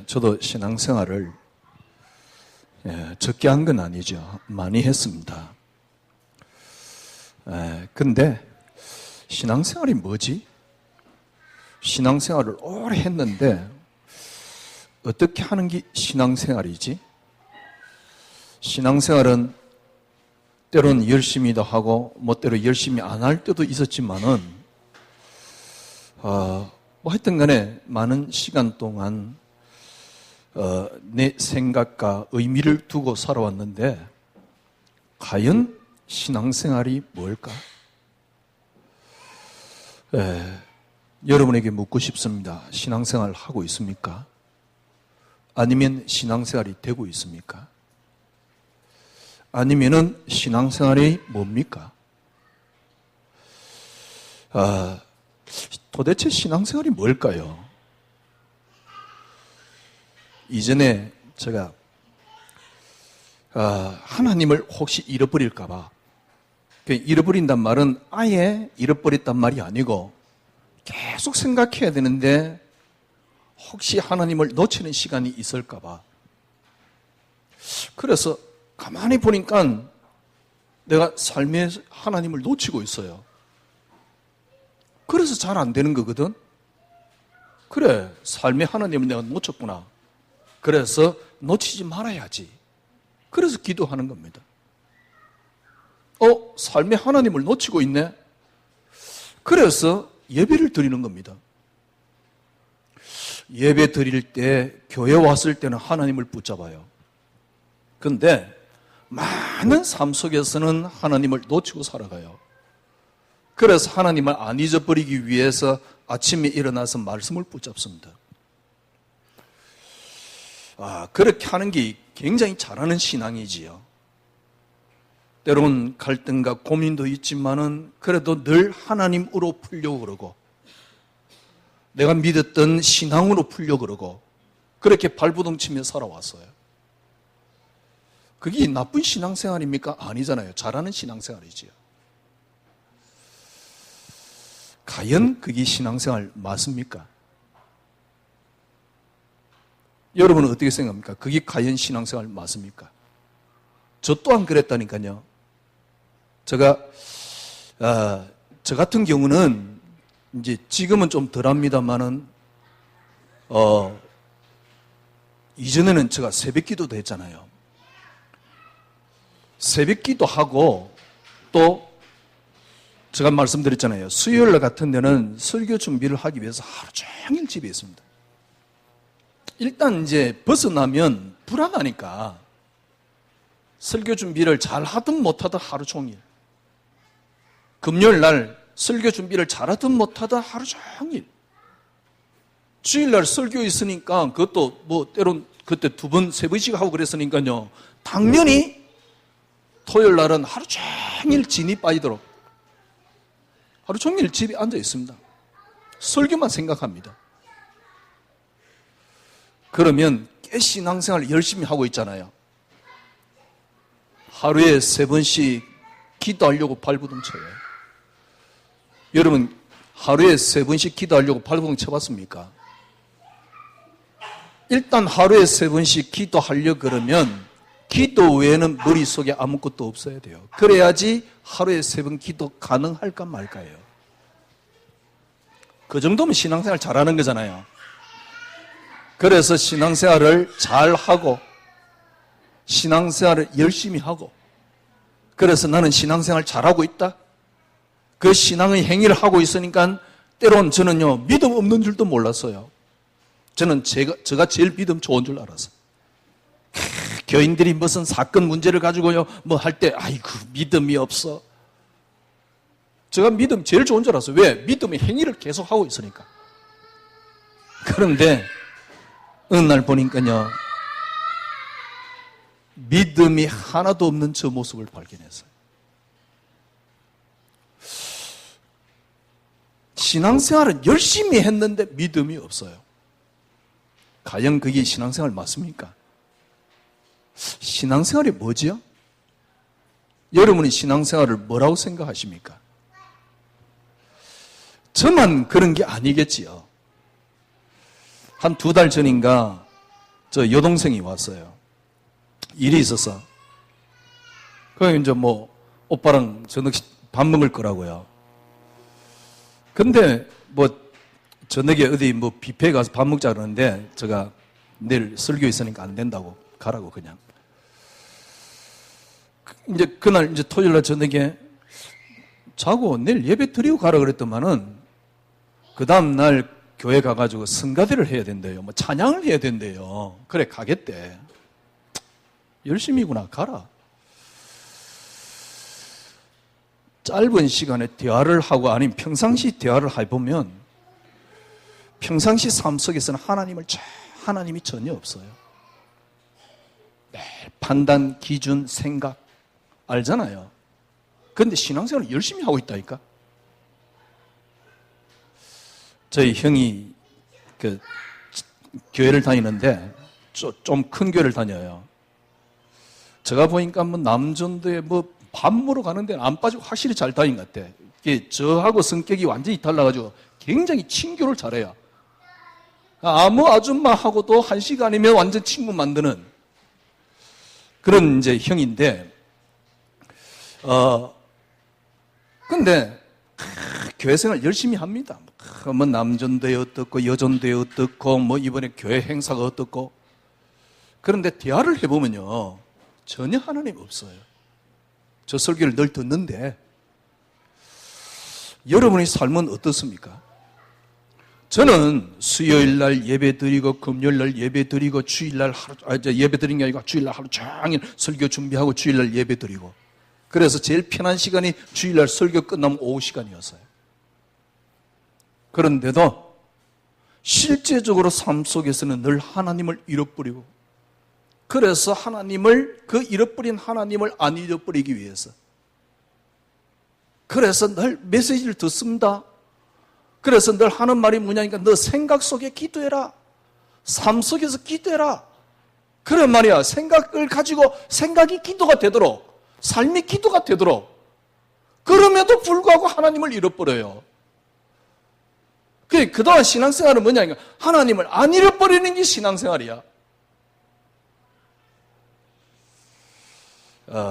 저도 신앙생활을 적게 한 건 아니죠. 많이 했습니다. 근데 신앙생활이 뭐지? 신앙생활을 오래 했는데 어떻게 하는 게 신앙생활이지? 신앙생활은 때로는 열심히도 하고 때로 열심히 안 할 때도 있었지만은 하여튼 간에 많은 시간 동안 내 생각과 의미를 두고 살아왔는데 과연 신앙생활이 뭘까? 여러분에게 묻고 싶습니다. 신앙생활 하고 있습니까? 아니면 신앙생활이 되고 있습니까? 아니면은 신앙생활이 뭡니까? 도대체 신앙생활이 뭘까요? 이전에 제가 하나님을 혹시 잃어버릴까봐, 잃어버린단 말은 아예 잃어버렸단 말이 아니고 계속 생각해야 되는데 혹시 하나님을 놓치는 시간이 있을까봐, 그래서 가만히 보니까 내가 삶에 하나님을 놓치고 있어요. 그래서 잘 안 되는 거거든. 그래, 삶의 하나님을 내가 놓쳤구나. 그래서 놓치지 말아야지. 그래서 기도하는 겁니다. 삶의 하나님을 놓치고 있네. 그래서 예배를 드리는 겁니다. 예배 드릴 때, 교회 왔을 때는 하나님을 붙잡아요. 근데 많은 삶 속에서는 하나님을 놓치고 살아가요. 그래서 하나님을 안 잊어버리기 위해서 아침에 일어나서 말씀을 붙잡습니다. 그렇게 하는 게 굉장히 잘하는 신앙이지요. 때로는 갈등과 고민도 있지만은 그래도 늘 하나님으로 풀려고 그러고, 내가 믿었던 신앙으로 풀려고 그러고, 그렇게 발버둥 치며 살아왔어요. 그게 나쁜 신앙생활입니까? 아니잖아요. 잘하는 신앙생활이지요. 과연 그게 신앙생활 맞습니까? 여러분은 어떻게 생각합니까? 그게 과연 신앙생활 맞습니까? 저 또한 그랬다니까요. 제가 저 같은 경우는 이제 지금은 좀 덜합니다만은 이전에는 제가 새벽기도도 했잖아요. 새벽기도 하고 또 제가 말씀드렸잖아요. 수요일 같은 데는 설교 준비를 하기 위해서 하루 종일 집에 있습니다. 일단 이제 벗어나면 불안하니까 설교 준비를 잘 하든 못하든 하루 종일. 금요일 날 설교 준비를 잘하든 못하든 하루 종일. 주일 날 설교 있으니까 그것도 때론 그때 2번, 3번씩 하고 그랬으니까요. 당연히 토요일 날은 하루 종일 진이 빠지도록 하루 종일 집에 앉아 있습니다. 설교만 생각합니다. 그러면 신앙생활 열심히 하고 있잖아요. 하루에 3번씩 기도하려고 발버둥 쳐요. 여러분, 하루에 3번씩 기도하려고 발버둥 쳐봤습니까? 일단 하루에 3번씩 기도하려고 그러면 기도 외에는 머릿속에 아무것도 없어야 돼요. 그래야지 하루에 3번 기도 가능할까 말까요. 그 정도면 신앙생활 잘하는 거잖아요. 그래서 신앙생활을 잘하고 신앙생활을 열심히 하고, 그래서 나는 신앙생활 잘하고 있다. 그 신앙의 행위를 하고 있으니까 때론 저는요 믿음 없는 줄도 몰랐어요. 저는 제가 제일 믿음 좋은 줄 알았어요. 교인들이 무슨 사건 문제를 가지고요 할 때 아이고 믿음이 없어. 제가 믿음 제일 좋은 줄 알았어요. 왜? 믿음의 행위를 계속 하고 있으니까. 그런데 어느 날 보니까요 믿음이 하나도 없는 저 모습을 발견했어요. 신앙생활은 열심히 했는데 믿음이 없어요. 과연 그게 신앙생활 맞습니까? 신앙생활이 뭐지요? 여러분이 신앙생활을 뭐라고 생각하십니까? 저만 그런 게 아니겠지요. 한 2달 전인가 저 여동생이 왔어요. 일이 있어서. 그럼 이제 뭐 오빠랑 저녁 밥 먹을 거라고요. 근데 뭐 저녁에 어디 뭐 뷔페에 가서 밥 먹자 그러는데 제가 내일 설교 있으니까 안 된다고 가라고 그냥. 이제 그날 이제 토요일 날 저녁에 자고 내일 예배 드리고 가라 그랬더만은 그 다음 날 교회 가가지고 성가대를 해야 된대요. 뭐 찬양을 해야 된대요. 그래 가겠대. 열심히구나 가라. 짧은 시간에 대화를 하고 아니면 평상시 대화를 해보면 평상시 삶 속에서는 하나님이 전혀 없어요. 매일 판단, 기준, 생각 알잖아요. 그런데 신앙생활을 열심히 하고 있다니까. 저희 형이 그 교회를 다니는데 좀 큰 교회를 다녀요. 제가 보니까 뭐 남전도에 뭐 밥 먹으러 가는데 안 빠지고 확실히 잘 다닌 것 같아. 이게 저하고 성격이 완전히 달라가지고 굉장히 친교를 잘해요. 아무 아줌마하고도 1시간이면 완전 친구 만드는 그런 이제 형인데, 근데 교회 생활 열심히 합니다. 뭐 남전도에 어떻고 여전도에 어떻고 뭐 이번에 교회 행사가 어떻고. 그런데 대화를 해보면요 전혀 하나님 없어요. 저 설교를 늘 듣는데 여러분의 삶은 어떻습니까? 저는 수요일 날 예배 드리고 금요일 날 예배 드리고 주일 날 예배 드리는 게 아니고 주일 날 하루 종일 설교 준비하고 주일 날 예배 드리고, 그래서 제일 편한 시간이 주일 날 설교 끝나면 오후 시간이었어요. 그런데도 실제적으로 삶 속에서는 늘 하나님을 잃어버리고, 그래서 그 잃어버린 하나님을 안 잃어버리기 위해서 그래서 늘 메시지를 듣습니다. 그래서 늘 하는 말이 뭐냐니까 너 생각 속에 기도해라. 삶 속에서 기도해라. 그래 말이야. 생각을 가지고 생각이 기도가 되도록, 삶이 기도가 되도록. 그럼에도 불구하고 하나님을 잃어버려요. 그동안 신앙생활은 뭐냐니까 하나님을 안 잃어버리는 게 신앙생활이야.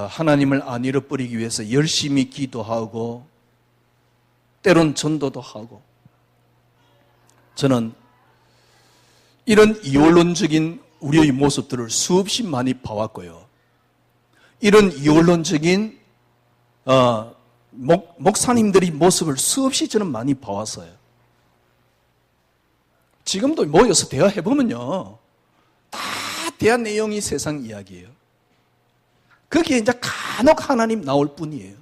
하나님을 안 잃어버리기 위해서 열심히 기도하고 때론 전도도 하고. 저는 이런 이원론적인 우리의 모습들을 수없이 많이 봐왔고요. 이런 이원론적인 목사님들의 모습을 수없이 저는 많이 봐왔어요. 지금도 모여서 대화해보면요 다 대화 내용이 세상 이야기예요. 거기에 이제 간혹 하나님 나올 뿐이에요.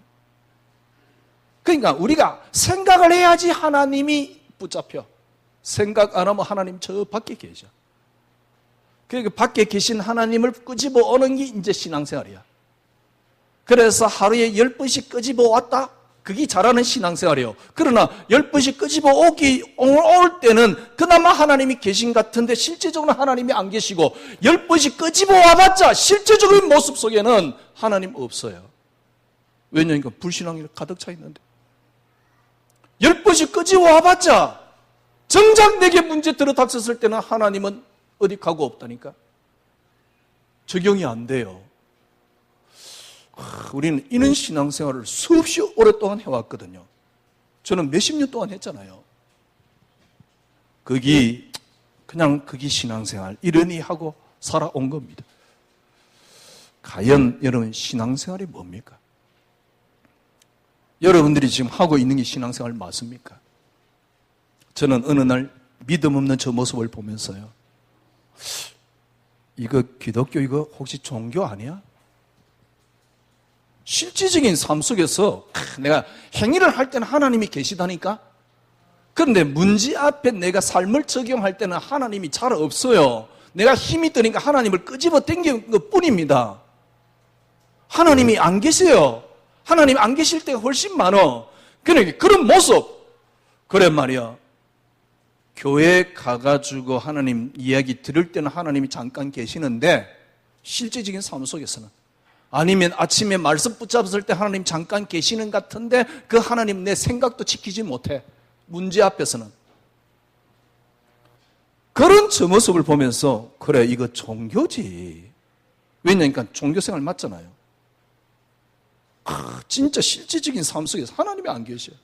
그러니까 우리가 생각을 해야지 하나님이 붙잡혀. 생각 안 하면 하나님 저 밖에 계셔. 그러니까 밖에 계신 하나님을 끄집어 오는 게 이제 신앙생활이야. 그래서 하루에 10번씩 끄집어 왔다? 그게 잘하는 신앙생활이에요. 그러나 10번씩 끄집어 올 때는 그나마 하나님이 계신 것 같은데 실제적으로 하나님이 안 계시고 10번씩 끄집어 와봤자 실제적인 모습 속에는 하나님 없어요. 왜냐니까 불신앙이 가득 차 있는데. 10번씩 끄집어 와봤자 정작 내게 문제 들어닥쳤을 때는 하나님은 어디 가고 없다니까. 적용이 안 돼요. 우리는 이런 신앙생활을 수없이 오랫동안 해왔거든요. 저는 몇십 년 동안 했잖아요. 그게 신앙생활 이러니 하고 살아온 겁니다. 과연 여러분 신앙생활이 뭡니까? 여러분들이 지금 하고 있는 게 신앙생활 맞습니까? 저는 어느 날 믿음 없는 저 모습을 보면서요, 이거 기독교 이거 혹시 종교 아니야? 실질적인 삶 속에서 내가 행위를 할 때는 하나님이 계시다니까? 그런데 문제 앞에 내가 삶을 적용할 때는 하나님이 잘 없어요. 내가 힘이 드니까 하나님을 끄집어 당기는 것 뿐입니다. 하나님이 안 계세요. 하나님 안 계실 때가 훨씬 많어. 그러니까 그런 모습, 그래 말이야. 교회 가가지고 하나님 이야기 들을 때는 하나님이 잠깐 계시는데 실제적인 삶 속에서는, 아니면 아침에 말씀 붙잡았을 때 하나님 잠깐 계시는 것 같은데 그 하나님 내 생각도 지키지 못해. 문제 앞에서는. 그런 저 모습을 보면서 그래 이거 종교지. 왜냐니까 종교생활 맞잖아요. 진짜 실질적인 삶 속에서 하나님이 안 계셔요.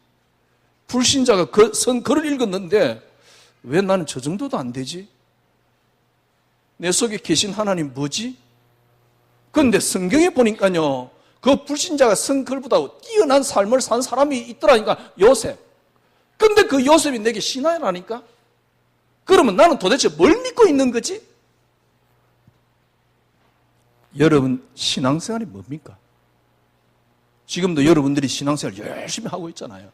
불신자가 글을 읽었는데 왜 나는 저 정도도 안 되지? 내 속에 계신 하나님 뭐지? 그런데 성경에 보니까요, 그 불신자가 쓴 글보다 뛰어난 삶을 산 사람이 있더라니까, 요셉. 근데 그 요셉이 내게 신하라니까? 그러면 나는 도대체 뭘 믿고 있는 거지? 여러분, 신앙생활이 뭡니까? 지금도 여러분들이 신앙생활 열심히 하고 있잖아요.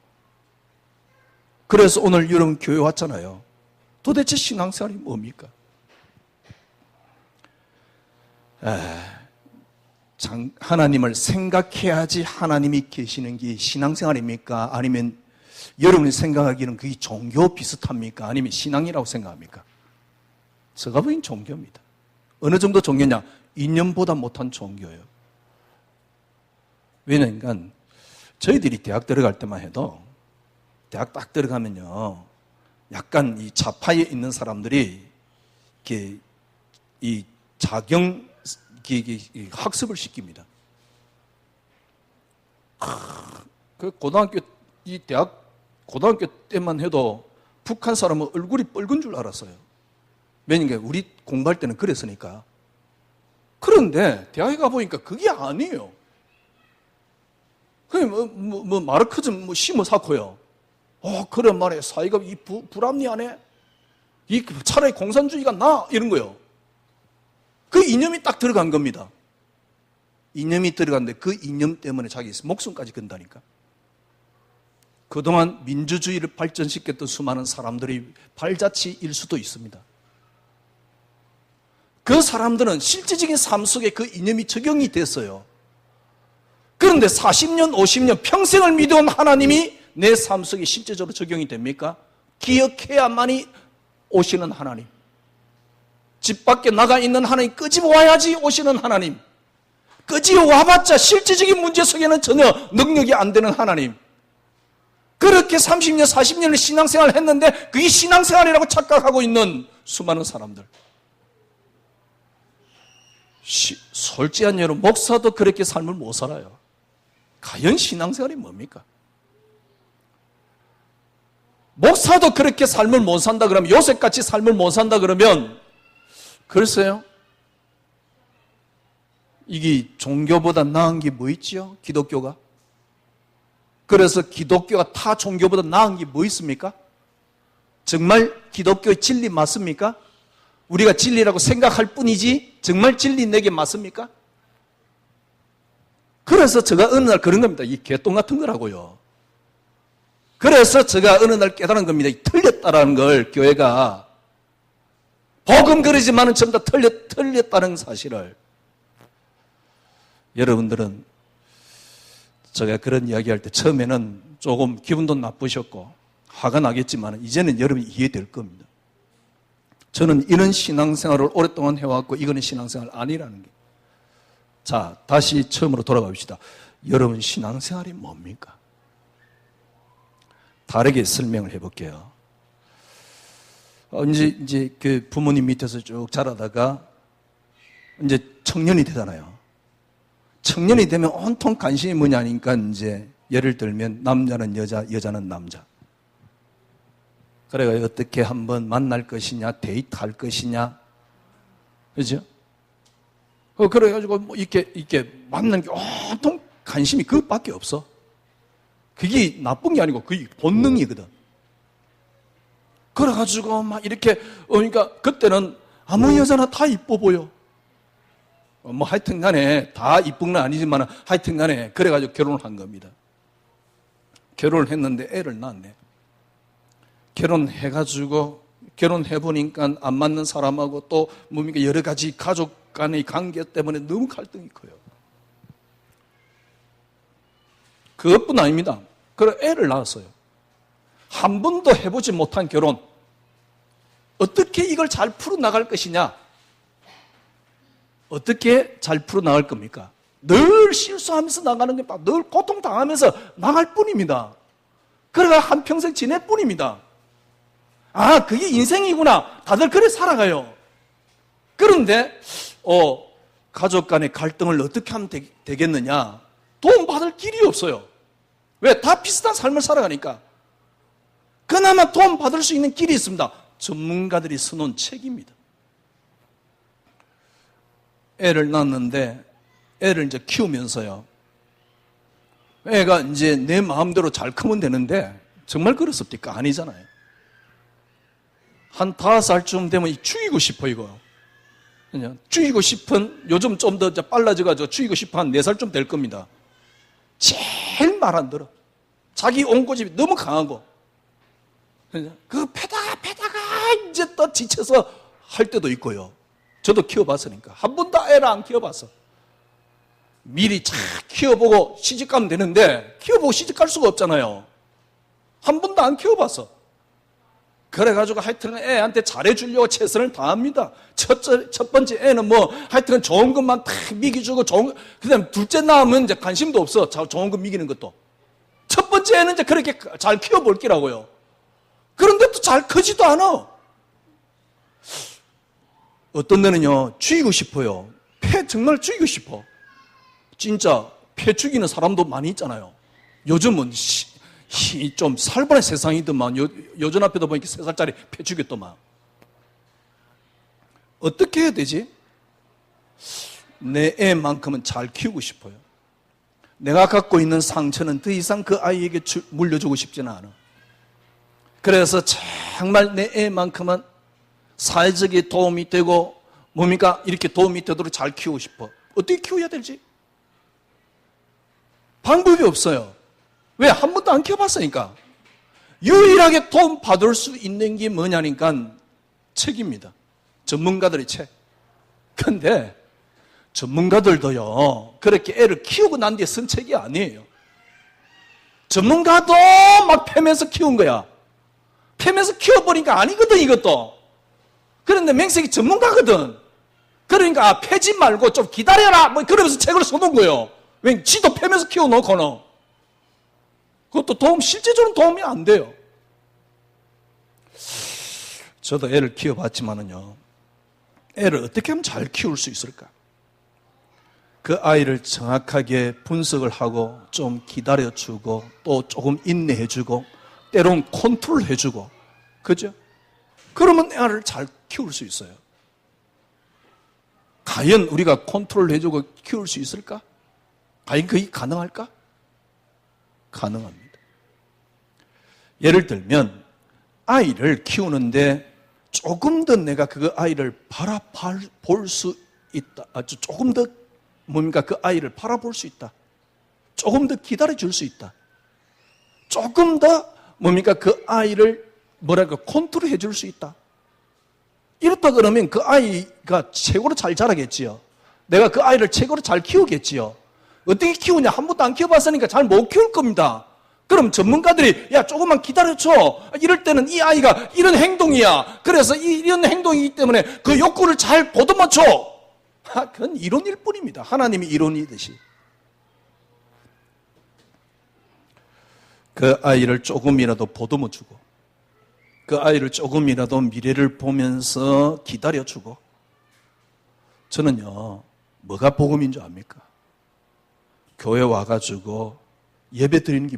그래서 오늘 여러분 교회 왔잖아요. 도대체 신앙생활이 뭡니까? 하나님을 생각해야지 하나님이 계시는 게 신앙생활입니까? 아니면 여러분이 생각하기에는 그게 종교 비슷합니까? 아니면 신앙이라고 생각합니까? 제가 보기엔 종교입니다. 어느 정도 종교냐? 이념보다 못한 종교예요. 왜냐하면 저희들이 대학 들어갈 때만 해도 대학 딱 들어가면요, 약간 이 좌파에 있는 사람들이 이렇게 이 자경 학습을 시킵니다. 그 고등학교 때만 해도 북한 사람은 얼굴이 붉은 줄 알았어요. 왜냐면 우리 공부할 때는 그랬으니까. 그런데 대학에 가보니까 그게 아니에요. 그냥 마르크즘 심어 쌓고요. 그런 말에 사회가 불합리하네? 차라리 공산주의가 나? 이런 거요. 그 이념이 딱 들어간 겁니다. 이념이 들어갔는데 그 이념 때문에 자기 목숨까지 건다니까. 그동안 민주주의를 발전시켰던 수많은 사람들이 발자취일 수도 있습니다. 그 사람들은 실질적인 삶 속에 그 이념이 적용이 됐어요. 그런데 40년, 50년 평생을 믿어온 하나님이 내 삶 속에 실제적으로 적용이 됩니까? 기억해야만이 오시는 하나님. 집 밖에 나가 있는 하나님, 끄집어 와야지 오시는 하나님. 끄집어 와봤자 실질적인 문제 속에는 전혀 능력이 안 되는 하나님. 그렇게 30년, 40년을 신앙생활을 했는데 그게 신앙생활이라고 착각하고 있는 수많은 사람들. 솔직한 여러분, 목사도 그렇게 삶을 못 살아요. 과연 신앙생활이 뭡니까? 목사도 그렇게 삶을 못 산다 그러면, 요셉같이 삶을 못 산다 그러면, 글쎄요, 이게 종교보다 나은 게 뭐 있지요? 기독교가. 그래서 기독교가 타 종교보다 나은 게 뭐 있습니까? 정말 기독교의 진리 맞습니까? 우리가 진리라고 생각할 뿐이지 정말 진리 내게 맞습니까? 그래서 제가 어느 날 그런 겁니다. 이 개똥 같은 거라고요. 그래서 제가 어느 날 깨달은 겁니다. 틀렸다라는 걸, 교회가 복음 그러지만은 전부 다 틀렸다는 사실을. 여러분들은 제가 그런 이야기할 때 처음에는 조금 기분도 나쁘셨고 화가 나겠지만 이제는 여러분이 이해될 겁니다. 저는 이런 신앙생활을 오랫동안 해왔고 이거는 신앙생활 아니라는 게. 자, 다시 처음으로 돌아가봅시다. 여러분 신앙생활이 뭡니까? 다르게 설명을 해볼게요. 이제 그 부모님 밑에서 쭉 자라다가 이제 청년이 되잖아요. 청년이 되면 온통 관심이 뭐냐니까 이제 예를 들면 남자는 여자, 여자는 남자. 그래가 어떻게 한번 만날 것이냐, 데이트할 것이냐, 그죠? 그래가지고 뭐 이렇게 만나는 게 온통 관심이 그것밖에 없어. 그게 나쁜 게 아니고 그게 본능이거든. 그래가지고 막 이렇게 그러니까 그때는 아무 여자나 다 이뻐 보여. 뭐 하여튼 간에 다 이쁜 건 아니지만 하여튼 간에 그래가지고 결혼을 한 겁니다. 결혼을 했는데 애를 낳았네. 결혼해가지고 결혼해보니까 안 맞는 사람하고 또 뭡니까 여러 가지 가족 간의 관계 때문에 너무 갈등이 커요. 그것뿐 아닙니다. 그래 애를 낳았어요. 한 번도 해보지 못한 결혼. 어떻게 이걸 잘 풀어나갈 것이냐? 어떻게 잘 풀어나갈 겁니까? 늘 실수하면서 나가는 게 늘 고통당하면서 나갈 뿐입니다. 그래가 한평생 지낼 뿐입니다. 아, 그게 인생이구나. 다들 그래 살아가요. 그런데 가족 간의 갈등을 어떻게 하면 되겠느냐? 도움 받을 길이 없어요. 왜? 다 비슷한 삶을 살아가니까. 그나마 도움 받을 수 있는 길이 있습니다. 전문가들이 써놓은 책입니다. 애를 낳았는데 애를 이제 키우면서요. 애가 이제 내 마음대로 잘 크면 되는데 정말 그렇습니까? 아니잖아요. 한 5살쯤 되면 죽이고 싶어, 이거. 그냥 죽이고 싶은, 요즘 좀 더 빨라져가지고 죽이고 싶어 한 4살쯤 될 겁니다. 제일 말 안 들어. 자기 온고집이 너무 강하고. 그 패다가 이제 또 지쳐서 할 때도 있고요. 저도 키워봤으니까. 한 번도 애를 안 키워봤어. 미리 잘 키워보고 시집가면 되는데 키워보고 시집갈 수가 없잖아요. 한 번도 안 키워봤어. 그래가지고 하여튼 애한테 잘해주려고 최선을 다합니다. 첫 번째 애는 뭐 하여튼 좋은 것만 다 미기주고 그 다음에 둘째 낳으면 이제 관심도 없어. 좋은 거 미기는 것도. 첫 번째 애는 이제 그렇게 잘 키워볼 기라고요. 그런데 또 잘 크지도 않아. 어떤 데는요, 죽이고 싶어요. 폐 정말 죽이고 싶어. 진짜 폐 죽이는 사람도 많이 있잖아요. 요즘은 좀 살벌한 세상이더만. 여전 앞에도 보니까 3살짜리 폐 죽였더만. 어떻게 해야 되지? 내 애만큼은 잘 키우고 싶어요. 내가 갖고 있는 상처는 더 이상 그 아이에게 물려주고 싶지는 않아. 그래서 정말 내 애만큼은 사회적인 도움이 되고 뭡니까? 이렇게 도움이 되도록 잘 키우고 싶어. 어떻게 키워야 될지? 방법이 없어요. 왜? 한 번도 안 키워봤으니까. 유일하게 도움 받을 수 있는 게 뭐냐니까 책입니다. 전문가들의 책. 근데 전문가들도요, 그렇게 애를 키우고 난 뒤에 쓴 책이 아니에요. 전문가도 막 패면서 키운 거야. 패면서 키워보니까 아니거든, 이것도. 그런데 맹색이 전문가거든. 그러니까 패지 말고 좀 기다려라, 뭐 그러면서 책을 써놓은 거예요. 왜? 지도 패면서 키워놓고는. 그것도 실제적으로 도움이 안 돼요. 저도 애를 키워봤지만은요, 애를 어떻게 하면 잘 키울 수 있을까? 그 아이를 정확하게 분석을 하고 좀 기다려주고 또 조금 인내해주고 때론 컨트롤해주고, 그죠? 그러면 애를 잘 키울 수 있어요. 과연 우리가 컨트롤해주고 키울 수 있을까? 과연 그게 가능할까? 가능합니다. 예를 들면 아이를 키우는데 조금 더 내가 그 아이를 바라볼 수 있다. 조금 더 그 아이를 바라볼 수 있다. 조금 더 기다려줄 수 있다. 조금 더 그 아이를 컨트롤해 줄 수 있다. 이렇다 그러면 그 아이가 최고로 잘 자라겠지요. 내가 그 아이를 최고로 잘 키우겠지요. 어떻게 키우냐? 한 번도 안 키워봤으니까 잘 못 키울 겁니다. 그럼 전문가들이 야 조금만 기다려줘. 이럴 때는 이 아이가 이런 행동이야. 그래서 이런 행동이기 때문에 그 욕구를 잘 보듬어줘. 그건 이론일 뿐입니다. 하나님이 이론이듯이. 그 아이를 조금이라도 보듬어주고 그 아이를 조금이라도 미래를 보면서 기다려주고. 저는요, 뭐가 복음인 줄 압니까? 교회 와가지고 예배 드리는 게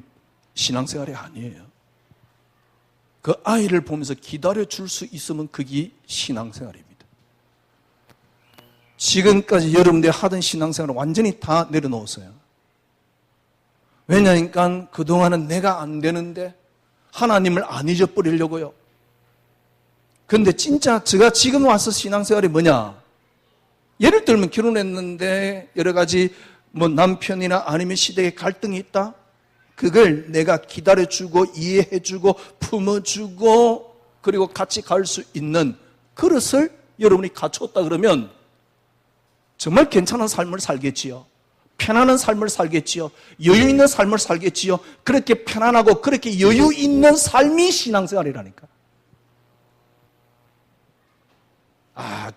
신앙생활이 아니에요. 그 아이를 보면서 기다려줄 수 있으면 그게 신앙생활입니다. 지금까지 여러분들이 하던 신앙생활을 완전히 다 내려놓았어요. 왜냐니까 그동안은 내가 안 되는데 하나님을 안 잊어버리려고요. 그런데 진짜 제가 지금 와서 신앙생활이 뭐냐? 예를 들면 결혼했는데 여러 가지 남편이나 아니면 시댁에 갈등이 있다? 그걸 내가 기다려주고 이해해주고 품어주고 그리고 같이 갈 수 있는 그릇을 여러분이 갖췄다 그러면 정말 괜찮은 삶을 살겠지요. 편안한 삶을 살겠지요. 여유 있는 삶을 살겠지요. 그렇게 편안하고 그렇게 여유 있는 삶이 신앙생활이라니까.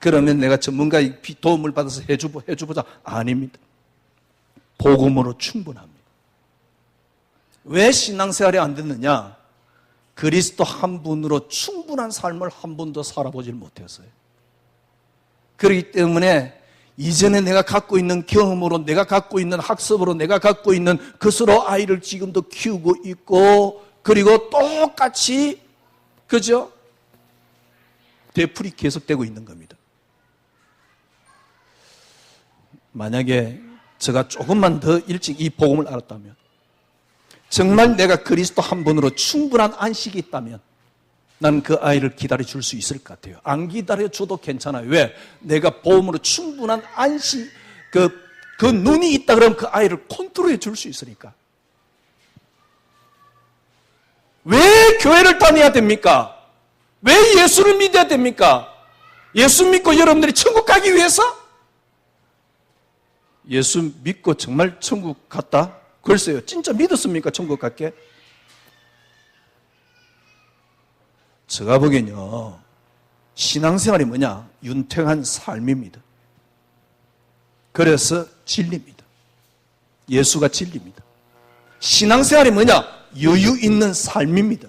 그러면 내가 전문가의 도움을 받아서 해주보자. 아닙니다. 복음으로 충분합니다. 왜 신앙생활이 안 됐느냐? 그리스도 한 분으로 충분한 삶을 한 번도 살아보질 못했어요. 그렇기 때문에 이전에 내가 갖고 있는 경험으로, 내가 갖고 있는 학습으로, 내가 갖고 있는 것으로 아이를 지금도 키우고 있고, 그리고 똑같이, 그죠? 되풀이 계속되고 있는 겁니다. 만약에 제가 조금만 더 일찍 이 복음을 알았다면, 정말 내가 그리스도 한 분으로 충분한 안식이 있다면 나는 그 아이를 기다려줄 수 있을 것 같아요. 안 기다려줘도 괜찮아요. 왜? 내가 복음으로 충분한 안식, 그 눈이 있다 그러면 그 아이를 컨트롤해 줄 수 있으니까. 왜 교회를 다녀야 됩니까? 왜 예수를 믿어야 됩니까? 예수 믿고 여러분들이 천국 가기 위해서? 예수 믿고 정말 천국 갔다? 글쎄요, 진짜 믿었습니까? 천국 갈게? 제가 보기엔요, 신앙생활이 뭐냐? 윤택한 삶입니다. 그래서 진리입니다. 예수가 진리입니다. 신앙생활이 뭐냐? 여유 있는 삶입니다.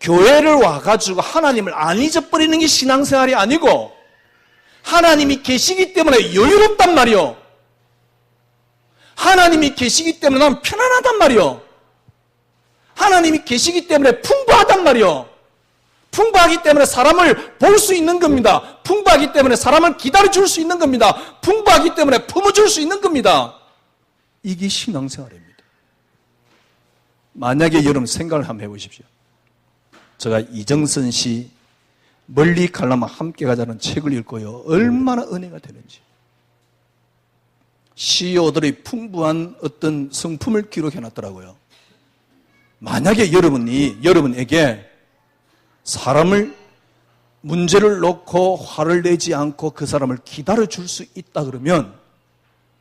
교회를 와가지고 하나님을 안 잊어버리는 게 신앙생활이 아니고, 하나님이 계시기 때문에 여유롭단 말이요. 하나님이 계시기 때문에 난 편안하단 말이요. 하나님이 계시기 때문에 풍부하단 말이요. 풍부하기 때문에 사람을 볼 수 있는 겁니다. 풍부하기 때문에 사람을 기다려줄 수 있는 겁니다. 풍부하기 때문에 품어줄 수 있는 겁니다. 이게 신앙생활입니다. 만약에 여러분 생각을 한번 해보십시오. 제가 이정선 씨 멀리 가려면 함께 가자는 책을 읽고요, 얼마나 은혜가 되는지. CEO들의 풍부한 어떤 성품을 기록해놨더라고요. 만약에 여러분에게 사람을, 문제를 놓고 화를 내지 않고 그 사람을 기다려줄 수 있다 그러면,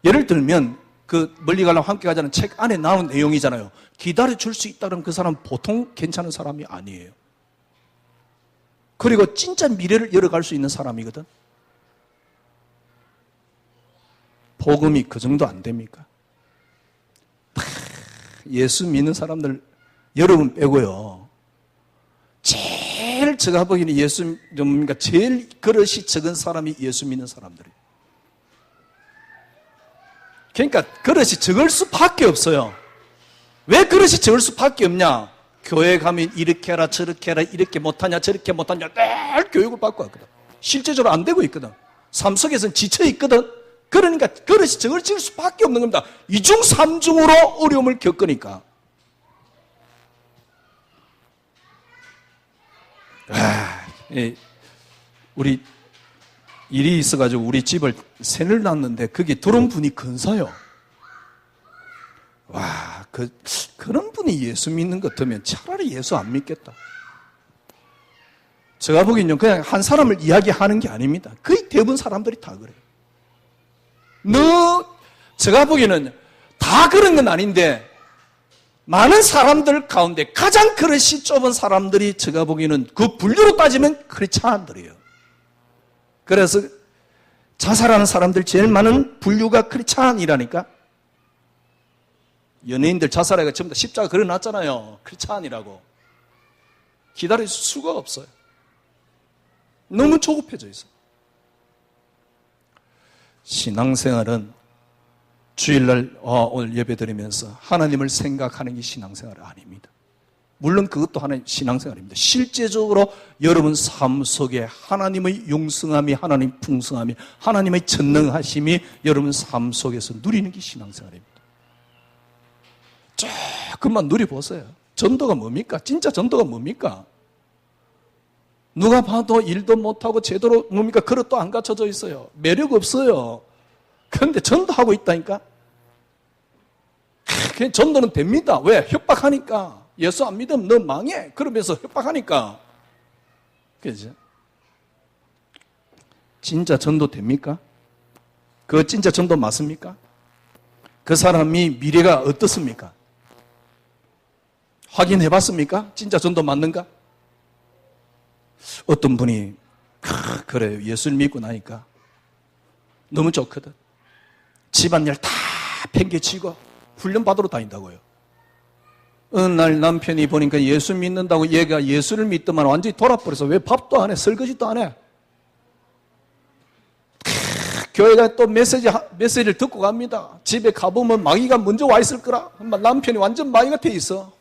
예를 들면 그 멀리 가려면 함께 가자는 책 안에 나온 내용이잖아요. 기다려줄 수 있다 그러면 그 사람은 보통 괜찮은 사람이 아니에요. 그리고 진짜 미래를 열어갈 수 있는 사람이거든. 복음이 그 정도 안 됩니까? 예수 믿는 사람들 여러분 빼고요, 제일 제가 보기에는 제일 그릇이 적은 사람이 예수 믿는 사람들이에요. 그러니까 그릇이 적을 수밖에 없어요. 왜 그릇이 적을 수밖에 없냐? 교회 가면 이렇게 해라 저렇게 해라, 이렇게 못하냐 저렇게 못하냐 늘 교육을 받고 왔거든. 실제적으로 안 되고 있거든. 삶 속에서는 지쳐 있거든. 그러니까 그릇이 적을 수밖에 없는 겁니다. 이중 삼중으로 어려움을 겪으니까. 우리 일이 있어가지고 우리 집을 세를 놨는데 거기 들어온 분이 근사요. 와, 그런 분이 예수 믿는 것 같으면 차라리 예수 안 믿겠다. 제가 보기에는 그냥 한 사람을 이야기하는 게 아닙니다. 거의 대부분 사람들이 다 그래요. 제가 보기에는 다 그런 건 아닌데, 많은 사람들 가운데 가장 그릇이 좁은 사람들이 제가 보기에는 그 분류로 따지면 크리스찬들이에요. 그래서 자살하는 사람들 제일 많은 분류가 크리스찬이라니까. 연예인들 자살해가 전부 다 십자가 그려놨잖아요. 크리스찬이라고. 기다릴 수가 없어요. 너무 조급해져 있어요. 신앙생활은 주일날 오늘 예배드리면서 하나님을 생각하는 게 신앙생활이 아닙니다. 물론 그것도 하나의 신앙생활입니다. 실제적으로 여러분 삶 속에 하나님의 용성함이, 하나님의 풍성함이, 하나님의 전능하심이 여러분 삶 속에서 누리는 게 신앙생활입니다. 조금만 누려보세요. 전도가 뭡니까? 진짜 전도가 뭡니까? 누가 봐도 일도 못하고 제대로 뭡니까? 그릇도 안 갖춰져 있어요. 매력 없어요. 그런데 전도하고 있다니까? 그냥 전도는 됩니다. 왜? 협박하니까. 예수 안 믿으면 너 망해. 그러면서 협박하니까. 그죠? 진짜 전도 됩니까? 그 진짜 전도 맞습니까? 그 사람이 미래가 어떻습니까? 확인해 봤습니까? 진짜 전도 맞는가? 어떤 분이 그래요. 예수를 믿고 나니까 너무 좋거든. 집안일 다 팽개치고 훈련 받으러 다닌다고요. 어느 날 남편이 보니까 예수 믿는다고 얘가 예수를 믿더만 완전히 돌아버려서 왜 밥도 안 해, 설거지도 안 해. 교회가 또 메시지를 듣고 갑니다. 집에 가보면 마귀가 먼저 와 있을 거라. 남편이 완전 마귀가 돼 있어.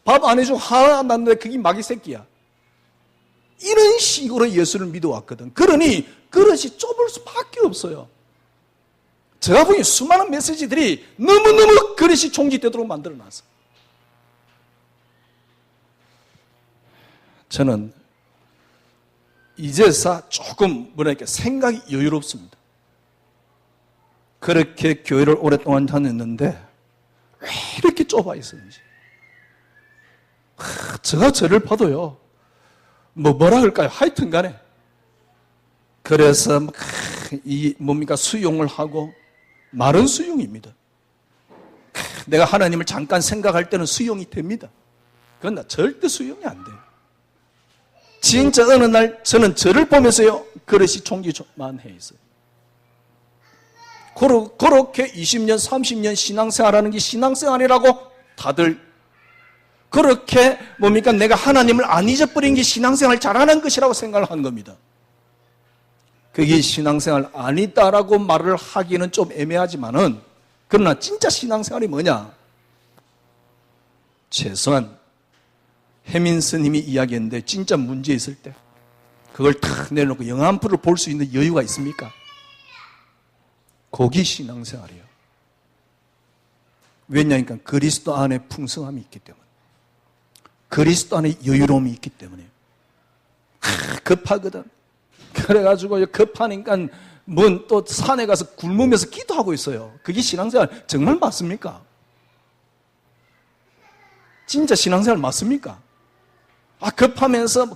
밥 안 해주고 하나 안 났는데 그게 마귀 새끼야. 이런 식으로 예수를 믿어왔거든. 그러니 그릇이 좁을 수밖에 없어요. 제가 보기엔 수많은 메시지들이 너무너무 그릇이 총짓되도록 만들어놨어. 저는 이제서 조금 뭐랄까 생각이 여유롭습니다. 그렇게 교회를 오랫동안 다녔는데 왜 이렇게 좁아 있었는지. 제가 저를 봐도요. 뭐라 그럴까요? 하여튼 간에. 그래서 뭡니까? 수용을 하고 말은 수용입니다. 내가 하나님을 잠깐 생각할 때는 수용이 됩니다. 그러나 절대 수용이 안 돼요. 진짜 어느 날 저는 저를 보면서요. 그릇이 총기만해 있어요. 그렇게 20년, 30년 신앙생활하는 게 신앙생활이라고 다들 그렇게 뭡니까? 내가 하나님을 안 잊어버린 게 신앙생활 잘하는 것이라고 생각을 한 겁니다. 그게 신앙생활 아니다라고 말을 하기는 좀 애매하지만은 그러나 진짜 신앙생활이 뭐냐? 최소한 해민 스님이 이야기했는데 진짜 문제 있을 때 그걸 탁 내놓고 영화 한 편을 볼 수 있는 여유가 있습니까? 거기 신앙생활이에요. 왜냐하니까 그리스도 안에 풍성함이 있기 때문에 그리스도 안에 여유로움이 있기 때문에 급하거든. 그래가지고 급하니까 뭔 또 산에 가서 굶으면서 기도하고 있어요. 그게 신앙생활 정말 맞습니까? 진짜 신앙생활 맞습니까?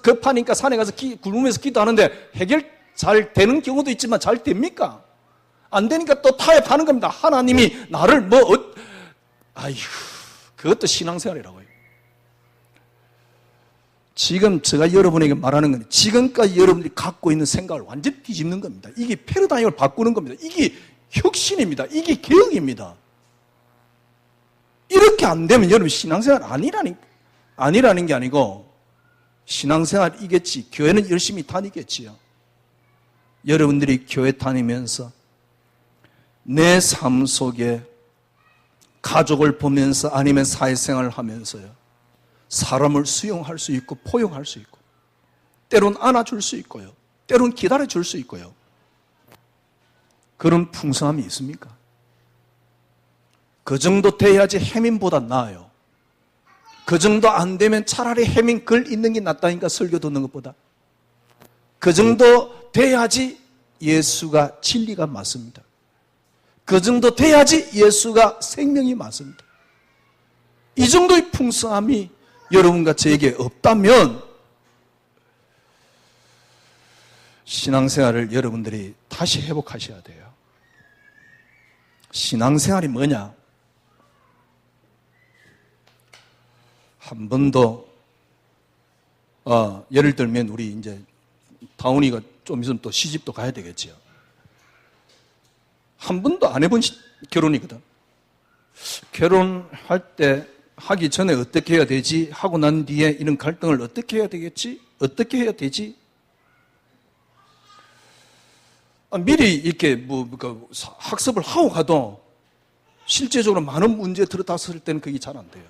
급하니까 산에 가서 굶으면서 기도하는데 해결 잘 되는 경우도 있지만 잘 됩니까? 안 되니까 또 타협하는 겁니다. 하나님이 나를 그것도 신앙생활이라고요. 지금 제가 여러분에게 말하는 건 지금까지 여러분들이 갖고 있는 생각을 완전히 뒤집는 겁니다. 이게 패러다임을 바꾸는 겁니다. 이게 혁신입니다. 이게 개혁입니다. 이렇게 안 되면 여러분 신앙생활 아니라는 게 아니고 신앙생활이겠지. 교회는 열심히 다니겠지요. 여러분들이 교회 다니면서 내 삶 속에 가족을 보면서 아니면 사회생활을 하면서요. 사람을 수용할 수 있고 포용할 수 있고 때론 안아줄 수 있고요. 때론 기다려줄 수 있고요. 그런 풍성함이 있습니까? 그 정도 돼야지 해민보다 나아요. 그 정도 안 되면 차라리 해민 글 있는 게 낫다니까 설교 듣는 것보다. 그 정도 돼야지 예수가 진리가 맞습니다. 그 정도 돼야지 예수가 생명이 맞습니다. 이 정도의 풍성함이 여러분과 저에게 없다면 신앙생활을 여러분들이 다시 회복하셔야 돼요. 신앙생활이 뭐냐? 한 번도 예를 들면 우리 이제 다운이가 좀 있으면 또 시집도 가야 되겠지요. 한 번도 안 해본 결혼이거든. 결혼할 때 하기 전에 어떻게 해야 되지? 하고 난 뒤에 이런 갈등을 어떻게 해야 되겠지? 어떻게 해야 되지? 미리 이렇게 학습을 하고 가도 실제적으로 많은 문제에 들어갔을 때는 그게 잘 안 돼요.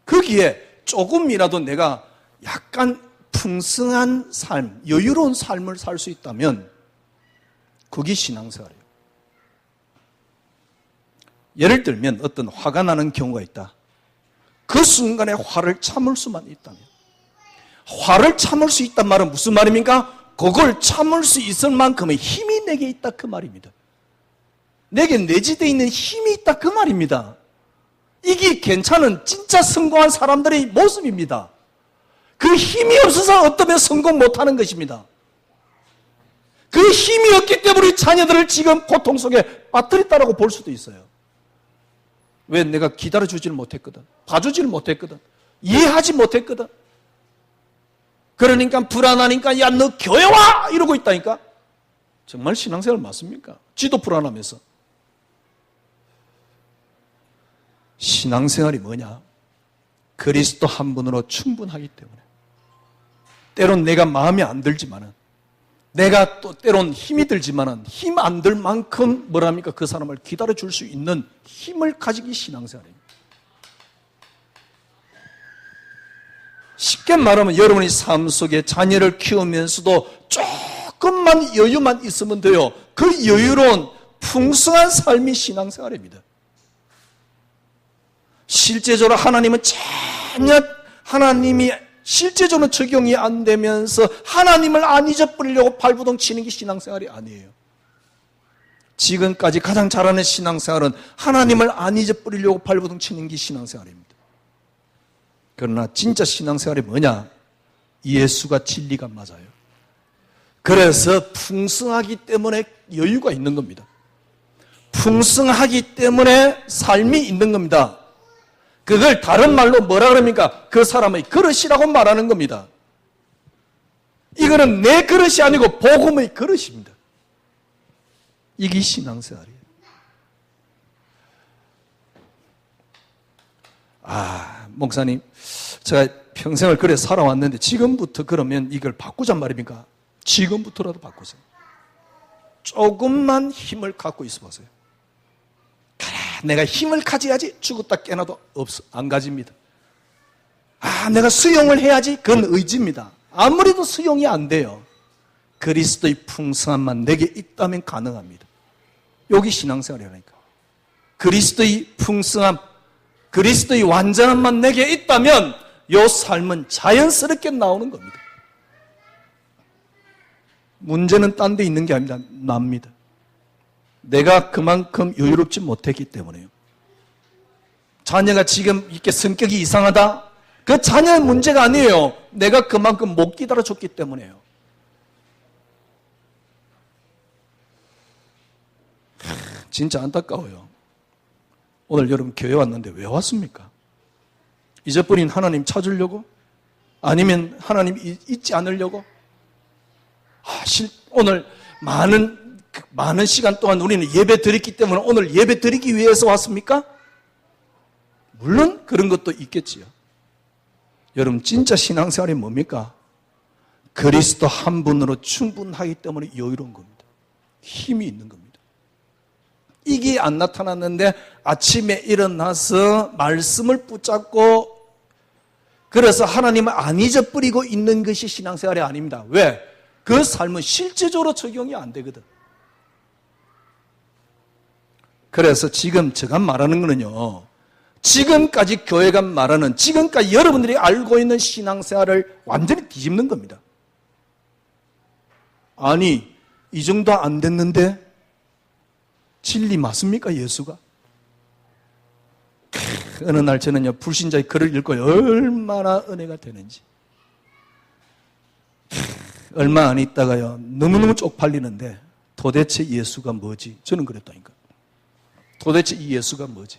거기에 조금이라도 내가 약간 풍성한 삶, 여유로운 삶을 살 수 있다면 그게 신앙생활이에요. 예를 들면 어떤 화가 나는 경우가 있다. 그 순간에 화를 참을 수만 있다면 화를 참을 수 있단 말은 무슨 말입니까? 그걸 참을 수 있을 만큼의 힘이 내게 있다 그 말입니다. 내게 내재되어 있는 힘이 있다 그 말입니다. 이게 괜찮은 진짜 성공한 사람들의 모습입니다. 그 힘이 없어서 어쩌면 성공 못하는 것입니다. 그 힘이 없기 때문에 자녀들을 지금 고통 속에 빠뜨렸다고 볼 수도 있어요. 왜? 내가 기다려주지를 못했거든. 봐주지를 못했거든. 이해하지 못했거든. 그러니까 불안하니까 야 너 교회 와! 이러고 있다니까. 정말 신앙생활 맞습니까? 지도 불안하면서. 신앙생활이 뭐냐? 그리스도 한 분으로 충분하기 때문에. 때론 내가 마음에 안 들지만은, 내가 또 때론 힘이 들지만은 힘 안 들 만큼 뭐랍니까? 그 사람을 기다려 줄 수 있는 힘을 가지기 신앙생활입니다. 쉽게 말하면 여러분이 삶 속에 자녀를 키우면서도 조금만 여유만 있으면 돼요. 그 여유로운 풍성한 삶이 신앙생활입니다. 실제적으로 하나님은 전혀 하나님이 실제적으로 적용이 안 되면서 하나님을 안 잊어버리려고 발부동 치는 게 신앙생활이 아니에요. 지금까지 가장 잘하는 신앙생활은 하나님을 안 잊어버리려고 발부동 치는 게 신앙생활입니다. 그러나 진짜 신앙생활이 뭐냐? 예수가 진리가 맞아요. 그래서 풍성하기 때문에 여유가 있는 겁니다. 풍성하기 때문에 삶이 있는 겁니다. 그걸 다른 말로 뭐라 그럽니까? 그 사람의 그릇이라고 말하는 겁니다. 이거는 내 그릇이 아니고 복음의 그릇입니다. 이게 신앙생활이에요. 목사님, 제가 평생을 그래 살아왔는데 지금부터 그러면 이걸 바꾸잔 말입니까? 지금부터라도 바꾸세요. 조금만 힘을 갖고 있어 보세요. 그래, 내가 힘을 가져야지. 죽었다 깨나도 안 가집니다. 내가 수용을 해야지. 그건 의지입니다. 아무리도 수용이 안 돼요. 그리스도의 풍성함만 내게 있다면 가능합니다. 여기 신앙생활이라니까. 그리스도의 풍성함, 그리스도의 완전함만 내게 있다면 이 삶은 자연스럽게 나오는 겁니다. 문제는 딴 데 있는 게 아닙니다. 납니다. 내가 그만큼 여유롭지 못했기 때문에요. 자녀가 지금 이렇게 성격이 이상하다? 그 자녀의 문제가 아니에요. 내가 그만큼 못 기다려줬기 때문에요. 진짜 안타까워요. 오늘 여러분 교회 왔는데 왜 왔습니까? 잊어버린 하나님 찾으려고? 아니면 하나님 잊지 않으려고? 오늘 많은 시간 동안 우리는 예배 드렸기 때문에 오늘 예배 드리기 위해서 왔습니까? 물론 그런 것도 있겠지요. 여러분 진짜 신앙생활이 뭡니까? 그리스도 한 분으로 충분하기 때문에 여유로운 겁니다. 힘이 있는 겁니다. 이게 안 나타났는데 아침에 일어나서 말씀을 붙잡고 그래서 하나님을 안 잊어버리고 있는 것이 신앙생활이 아닙니다. 왜? 그 삶은 실제적으로 적용이 안 되거든. 그래서 지금 제가 말하는 거는요, 지금까지 교회가 말하는, 지금까지 여러분들이 알고 있는 신앙생활을 완전히 뒤집는 겁니다. 아니, 이 정도 안 됐는데 진리 맞습니까, 예수가? 어느 날 저는요, 불신자의 글을 읽고 얼마나 은혜가 되는지. 얼마 안 있다가요, 너무너무 쪽팔리는데 도대체 예수가 뭐지? 저는 그랬다니까. 도대체 이 예수가 뭐지?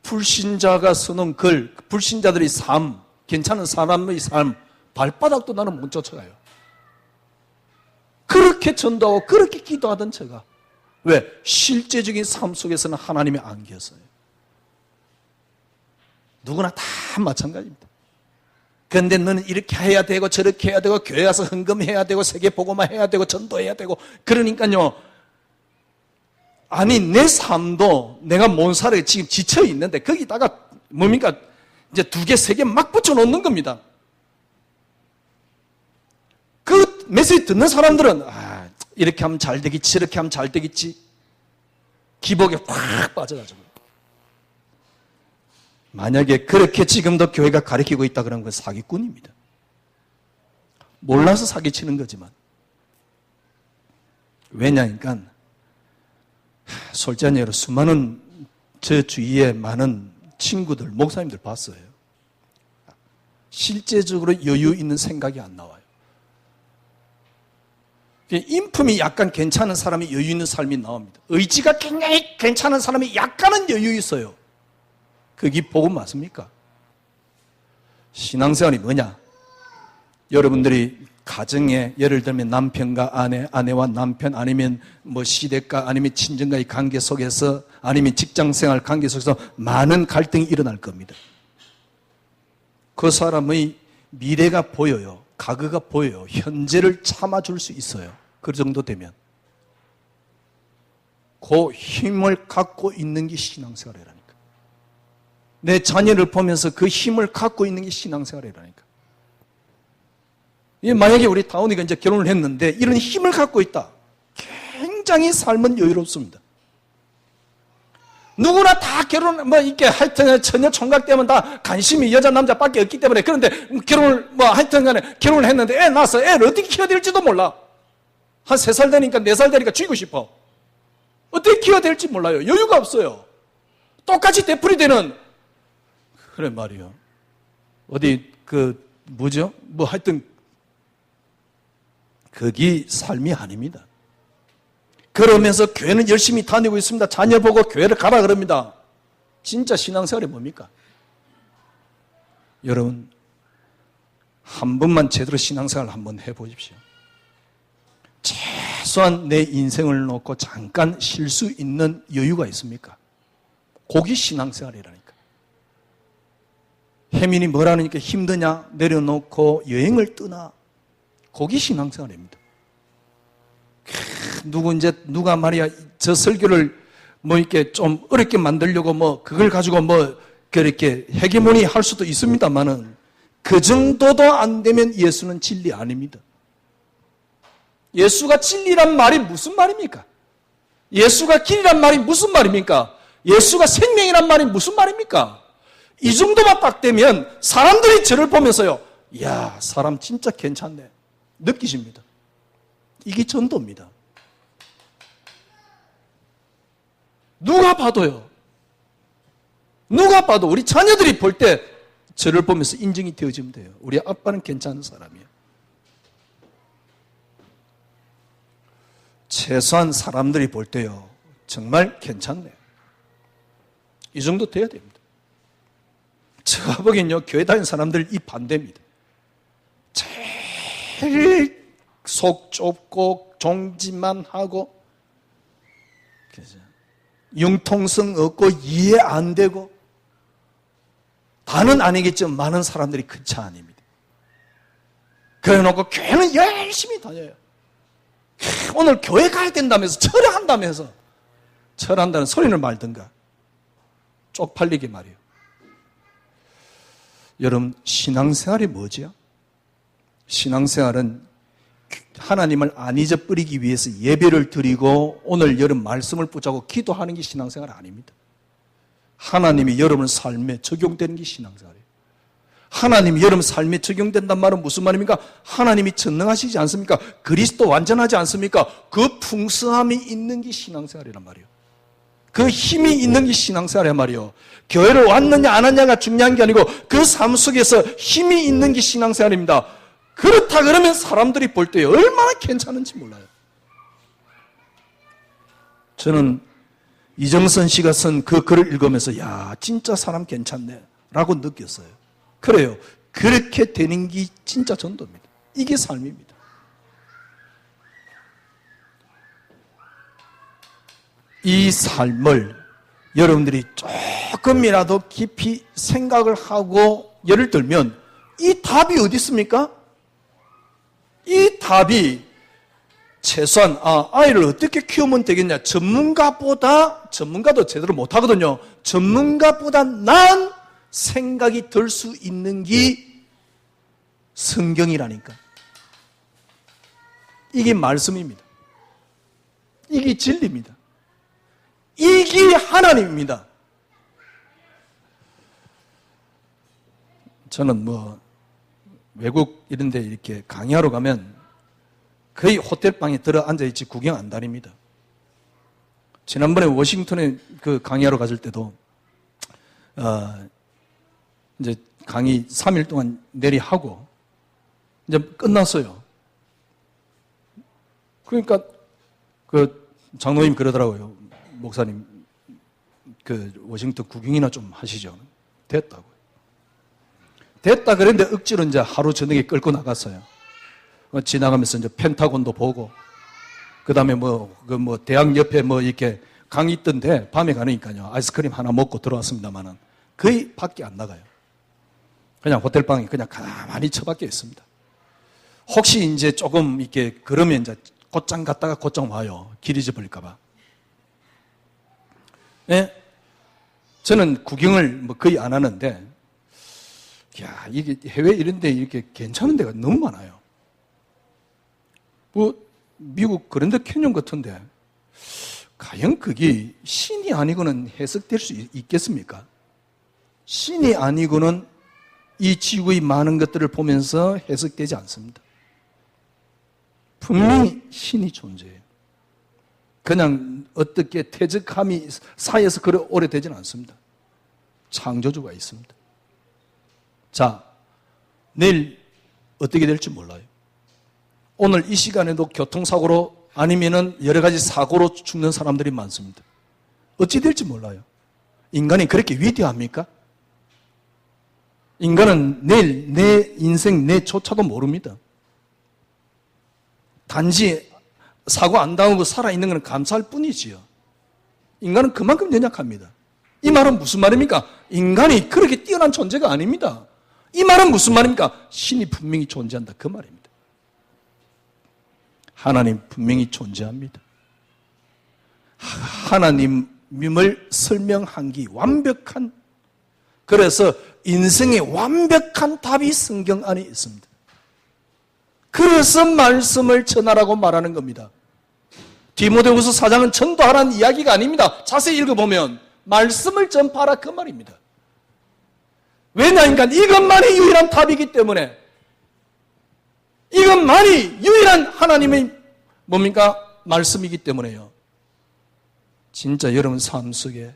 불신자가 쓰는 글, 불신자들의 삶, 괜찮은 사람의 삶, 발바닥도 나는 못 쫓아가요. 그렇게 전도하고 그렇게 기도하던 제가 왜? 실제적인 삶 속에서는 하나님이 안 계세요. 누구나 다 마찬가지입니다. 그런데 너는 이렇게 해야 되고 저렇게 해야 되고 교회 가서 헌금해야 되고 세계복음화 해야 되고 전도해야 되고 그러니까요. 아니 내 삶도 내가 못 살아요. 지금 지쳐 있는데 거기다가 뭡니까? 이제 2개, 3개 막 붙여놓는 겁니다. 그 메시지 듣는 사람들은 이렇게 하면 잘 되겠지 저렇게 하면 잘 되겠지 기복에 확 빠져가지고 만약에 그렇게 지금도 교회가 가르치고 있다 그러면 그건 사기꾼입니다. 몰라서 사기치는 거지만 왜냐니까 솔직히 여러분 수많은 저 주위에 많은 친구들 목사님들 봤어요. 실제적으로 여유 있는 생각이 안 나와요. 인품이 약간 괜찮은 사람이 여유 있는 삶이 나옵니다. 의지가 굉장히 괜찮은 사람이 약간은 여유 있어요. 그게 복음 맞습니까? 신앙생활이 뭐냐? 여러분들이 가정에 예를 들면 남편과 아내, 아내와 남편, 아니면 뭐 시댁과 아니면 친정과의 관계 속에서, 아니면 직장생활 관계 속에서 많은 갈등이 일어날 겁니다. 그 사람의 미래가 보여요. 과거가 보여요. 현재를 참아줄 수 있어요. 그 정도 되면. 그 힘을 갖고 있는 게 신앙생활이라니까. 내 자녀를 보면서 그 힘을 갖고 있는 게 신앙생활이라니까. 만약에 우리 다운이가 이제 결혼을 했는데 이런 힘을 갖고 있다. 굉장히 삶은 여유롭습니다. 누구나 다 결혼, 이렇게 하여튼 처녀 총각 때면 다 관심이 여자, 남자밖에 없기 때문에. 그런데 결혼을, 하여튼 간에 결혼을 했는데 애 낳아서 애를 어떻게 키워야 될지도 몰라. 한 3살 되니까 4살 되니까 쥐고 싶어. 어떻게 키워야 될지 몰라요. 여유가 없어요. 똑같이 되풀이되는, 그래 말이요. 어디, 하여튼, 그게 삶이 아닙니다. 그러면서 교회는 열심히 다니고 있습니다. 자녀 보고 교회를 가라 그럽니다. 진짜 신앙생활이 뭡니까? 여러분, 한 번만 제대로 신앙생활 한번 해보십시오. 최소한 내 인생을 놓고 잠깐 쉴 수 있는 여유가 있습니까? 그게 신앙생활이라니까. 혜민이 뭐라니까 힘드냐? 내려놓고 여행을 떠나. 그게 신앙생활입니다. 누가 말이야, 저 설교를 이렇게 좀 어렵게 만들려고 그걸 가지고 그렇게 헤게모니 할 수도 있습니다만은 그 정도도 안 되면 예수는 진리 아닙니다. 예수가 진리란 말이 무슨 말입니까? 예수가 길이란 말이 무슨 말입니까? 예수가 생명이란 말이 무슨 말입니까? 이 정도만 딱 되면 사람들이 저를 보면서요, 이야, 사람 진짜 괜찮네. 느끼십니다. 이게 전도입니다. 누가 봐도요. 누가 봐도 우리 자녀들이 볼 때 저를 보면서 인정이 되어지면 돼요. 우리 아빠는 괜찮은 사람이에요. 최소한 사람들이 볼 때요. 정말 괜찮네. 이 정도 돼야 됩니다. 제가 보기엔요. 교회 다니는 사람들 이 반대입니다. 제일 속 좁고 종지만 하고 융통성 없고 이해 안 되고 다는 아니겠지만 많은 사람들이 큰 차 아닙니다. 그래놓고 교회는 열심히 다녀요. 오늘 교회 가야 된다면서 철회한다면서 철한다는 소리를 말든가 쪽팔리게 말이에요. 여러분 신앙생활이 뭐지요? 신앙생활은 하나님을 안 잊어버리기 위해서 예배를 드리고 오늘 여러분 말씀을 붙잡고 기도하는 게 신앙생활 아닙니다. 하나님이 여러분 삶에 적용되는 게 신앙생활이에요. 하나님이 여러분 삶에 적용된단 말은 무슨 말입니까? 하나님이 전능하시지 않습니까? 그리스도 완전하지 않습니까? 그 풍성함이 있는 게 신앙생활이란 말이에요. 그 힘이 있는 게 신앙생활이란 말이에요. 교회를 왔느냐 안 왔느냐가 중요한 게 아니고 그 삶 속에서 힘이 있는 게 신앙생활입니다. 그렇다 그러면 사람들이 볼 때 얼마나 괜찮은지 몰라요. 저는 이정선 씨가 쓴 그 글을 읽으면서 야 진짜 사람 괜찮네 라고 느꼈어요. 그래요. 그렇게 되는 게 진짜 전도입니다. 이게 삶입니다. 이 삶을 여러분들이 조금이라도 깊이 생각을 하고 예를 들면 이 답이 어디 있습니까? 이 답이 최소한 아이를 어떻게 키우면 되겠냐. 전문가도 제대로 못하거든요. 전문가보다 나은 생각이 들 수 있는 게 성경이라니까. 이게 말씀입니다. 이게 진리입니다. 이게 하나님입니다. 저는 외국 이런 데 이렇게 강의하러 가면 거의 호텔방에 들어 앉아있지 구경 안 다닙니다. 지난번에 워싱턴에 그 강의하러 갔을 때도 이제 강의 3일 동안 내리하고 이제 끝났어요. 그러니까 그 장로님 그러더라고요. 목사님 그 워싱턴 구경이나 좀 하시죠. 됐다고. 됐다 그랬는데 억지로 이제 하루 저녁에 끌고 나갔어요. 지나가면서 이제 펜타곤도 보고, 그 다음에 대학 옆에 이렇게 강이 있던데, 밤에 가니까요, 아이스크림 하나 먹고 들어왔습니다만은, 거의 밖에 안 나가요. 그냥 호텔방에 그냥 가만히 처박혀 있습니다. 혹시 이제 조금 이렇게, 그러면 이제 곧장 갔다가 곧장 와요. 길 잊어버릴까봐. 네? 저는 구경을 거의 안 하는데, 이게 해외 이런 데 이렇게 괜찮은 데가 너무 많아요. 미국 그랜드 캐년 같은데, 과연 그게 신이 아니고는 해석될 수 있겠습니까? 신이 아니고는 이 지구의 많은 것들을 보면서 해석되지 않습니다. 분명히 신이 존재해요. 그냥 어떻게 퇴적함이 쌓여서 그래 오래되지는 않습니다. 창조주가 있습니다. 자, 내일 어떻게 될지 몰라요. 오늘 이 시간에도 교통사고로 아니면은 여러 가지 사고로 죽는 사람들이 많습니다. 어찌 될지 몰라요. 인간이 그렇게 위대합니까? 인간은 내일 내 인생 내조차도 모릅니다. 단지 사고 안 당하고 살아있는 것은 감사할 뿐이지요. 인간은 그만큼 연약합니다. 이 말은 무슨 말입니까? 인간이 그렇게 뛰어난 존재가 아닙니다. 이 말은 무슨 말입니까? 신이 분명히 존재한다, 그 말입니다. 하나님 분명히 존재합니다. 하나님을 설명한 게 완벽한, 그래서 인생의 완벽한 답이 성경 안에 있습니다. 그래서 말씀을 전하라고 말하는 겁니다. 디모데후서 4장은 전도하라는 이야기가 아닙니다. 자세히 읽어보면 말씀을 전파하라, 그 말입니다. 왜냐하니까 이것만이 유일한 답이기 때문에, 이것만이 유일한 하나님의 뭡니까? 말씀이기 때문에요. 진짜 여러분 삶 속에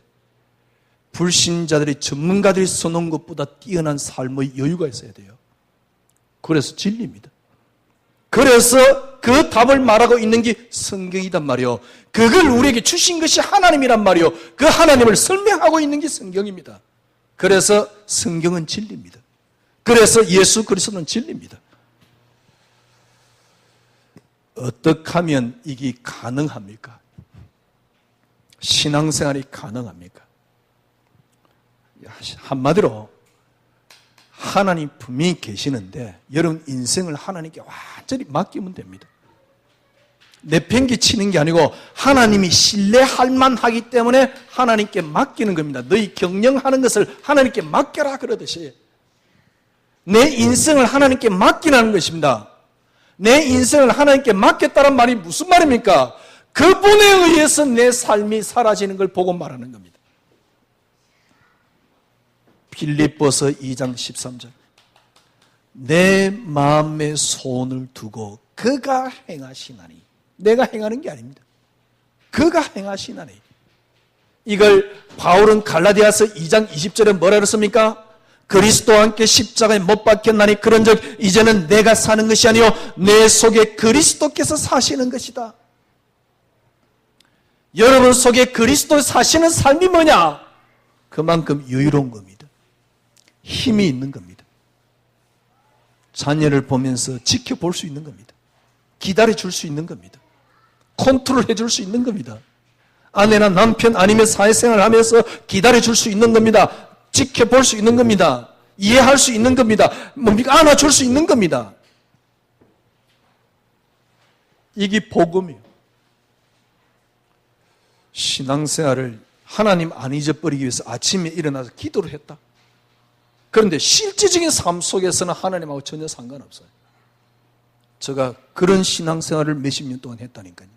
불신자들이, 전문가들이 써놓은 것보다 뛰어난 삶의 여유가 있어야 돼요. 그래서 진리입니다. 그래서 그 답을 말하고 있는 게 성경이란 말이요. 그걸 우리에게 주신 것이 하나님이란 말이요. 그 하나님을 설명하고 있는 게 성경입니다. 그래서 성경은 진리입니다. 그래서 예수 그리스도는 진리입니다. 어떻게 하면 이게 가능합니까? 신앙생활이 가능합니까? 한마디로 하나님 분명히 계시는데 여러분 인생을 하나님께 완전히 맡기면 됩니다. 내팽개치는 게 아니고 하나님이 신뢰할 만하기 때문에 하나님께 맡기는 겁니다. 너희 경영하는 것을 하나님께 맡겨라 그러듯이 내 인생을 하나님께 맡기라는 것입니다. 내 인생을 하나님께 맡겼다는 말이 무슨 말입니까? 그분에 의해서 내 삶이 사라지는 걸 보고 말하는 겁니다. 빌립보서 2장 13절. 내 마음에 손을 두고 그가 행하시나니. 내가 행하는 게 아닙니다. 그가 행하시나니. 이걸 바울은 갈라디아서 2장 20절에 뭐라 그랬습니까? 그리스도와 함께 십자가에 못 박혔나니 그런즉 이제는 내가 사는 것이 아니요 내 속에 그리스도께서 사시는 것이다. 여러분 속에 그리스도 사시는 삶이 뭐냐? 그만큼 여유로운 겁니다. 힘이 있는 겁니다. 자녀를 보면서 지켜볼 수 있는 겁니다. 기다려줄 수 있는 겁니다. 컨트롤 해줄 수 있는 겁니다. 아내나 남편 아니면 사회생활을 하면서 기다려줄 수 있는 겁니다. 지켜볼 수 있는 겁니다. 이해할 수 있는 겁니다. 뭡니까? 안아줄 수 있는 겁니다. 이게 복음이에요. 신앙생활을 하나님 안 잊어버리기 위해서 아침에 일어나서 기도를 했다. 그런데 실제적인 삶 속에서는 하나님하고 전혀 상관없어요. 제가 그런 신앙생활을 몇십 년 동안 했다니까요.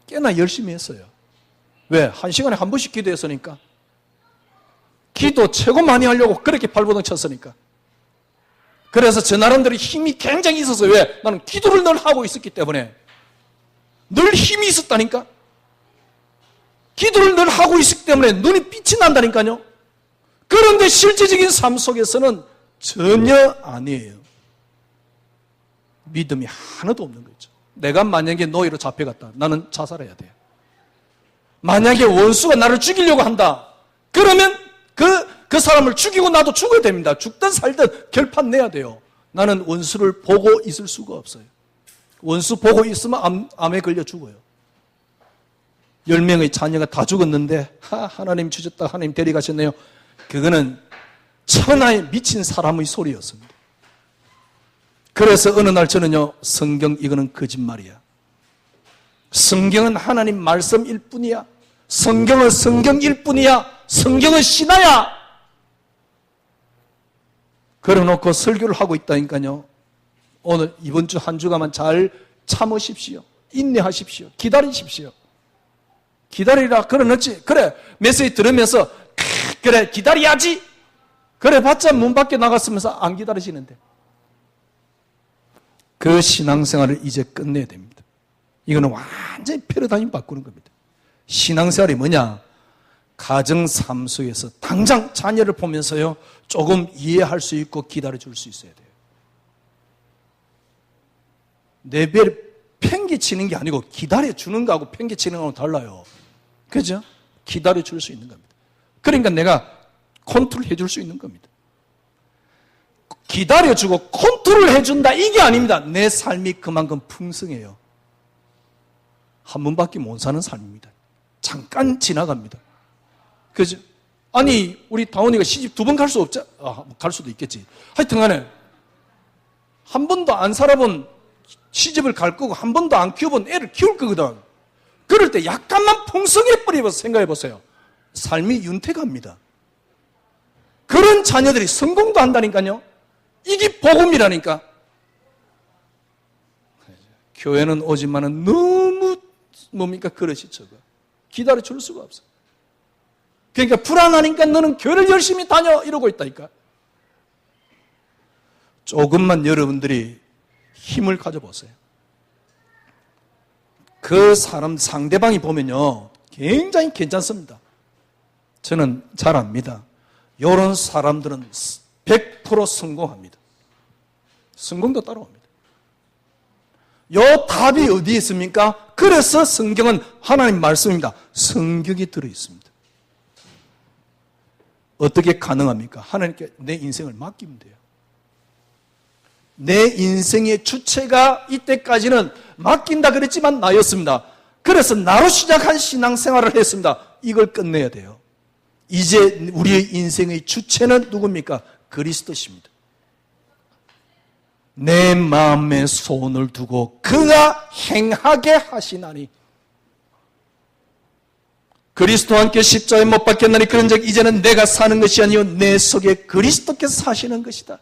꽤나 열심히 했어요. 왜? 한 시간에 한 번씩 기도했으니까. 기도 최고 많이 하려고 그렇게 발버둥 쳤으니까. 그래서 저 나름대로 힘이 굉장히 있었어요. 왜? 나는 기도를 늘 하고 있었기 때문에. 늘 힘이 있었다니까. 기도를 늘 하고 있기 때문에 눈이 빛이 난다니까요. 그런데 실제적인 삶 속에서는 전혀 아니에요. 믿음이 하나도 없는 거죠. 내가 만약에 노예로 잡혀갔다. 나는 자살해야 돼요. 만약에 원수가 나를 죽이려고 한다. 그러면 그 사람을 죽이고 나도 죽어야 됩니다. 죽든 살든 결판 내야 돼요. 나는 원수를 보고 있을 수가 없어요. 원수 보고 있으면 암에 걸려 죽어요. 10명의 자녀가 다 죽었는데 하나님 주셨다, 하나님 데려가셨네요. 그거는 천하에 미친 사람의 소리였습니다. 그래서 어느 날 저는요, 성경 이거는 거짓말이야. 성경은 하나님 말씀일 뿐이야. 성경은 성경일 뿐이야. 성경은 신화야. 그래놓고 설교를 하고 있다니까요. 오늘 이번 주 한 주간만 잘 참으십시오. 인내하십시오. 기다리십시오. 기다리라 그러는지, 그래 메시지 들으면서 그래 기다려야지, 그래 봤자 문 밖에 나갔으면서 안 기다리시는데, 그 신앙생활을 이제 끝내야 됩니다. 이거는 완전히 패러다임 바꾸는 겁니다. 신앙생활이 뭐냐? 가정 삶 속에서 당장 자녀를 보면서요, 조금 이해할 수 있고 기다려줄 수 있어야 돼요. 내 배를 팽개치는 게 아니고 기다려주는 거하고 팽개치는 거하고 달라요. 그죠? 기다려줄 수 있는 겁니다. 그러니까 내가 컨트롤 해줄 수 있는 겁니다. 기다려주고 컨트롤 해준다 이게 아닙니다. 내 삶이 그만큼 풍성해요. 한 번밖에 못 사는 삶입니다. 잠깐 지나갑니다. 그죠? 아니 우리 다원이가 시집 2번 갈 수 없자? 갈 수도 있겠지. 하여튼 간에 한 번도 안 살아본 시집을 갈 거고 한 번도 안 키워본 애를 키울 거거든. 그럴 때 약간만 풍성해 버리면 생각해 보세요. 삶이 윤택합니다. 그런 자녀들이 성공도 한다니까요. 이게 복음이라니까. 교회는 오지만은 너무 뭡니까 그릇이 적어. 기다려줄 수가 없어. 그러니까 불안하니까 너는 교회를 열심히 다녀 이러고 있다니까. 조금만 여러분들이 힘을 가져보세요. 그 사람 상대방이 보면요 굉장히 괜찮습니다. 저는 잘 압니다. 이런 사람들은 100% 성공합니다. 성공도 따라옵니다. 요 답이 어디에 있습니까? 그래서 성경은 하나님 말씀입니다. 성경이 들어있습니다. 어떻게 가능합니까? 하나님께 내 인생을 맡기면 돼요. 내 인생의 주체가 이때까지는 맡긴다 그랬지만 나였습니다. 그래서 나로 시작한 신앙생활을 했습니다. 이걸 끝내야 돼요. 이제 우리의 인생의 주체는 누굽니까? 그리스도십니다. 내 마음에 손을 두고 그가 행하게 하시나니, 그리스도와 함께 십자가에 못 박혔나니 그런즉 이제는 내가 사는 것이 아니요 내 속에 그리스도께서 사시는 것이다.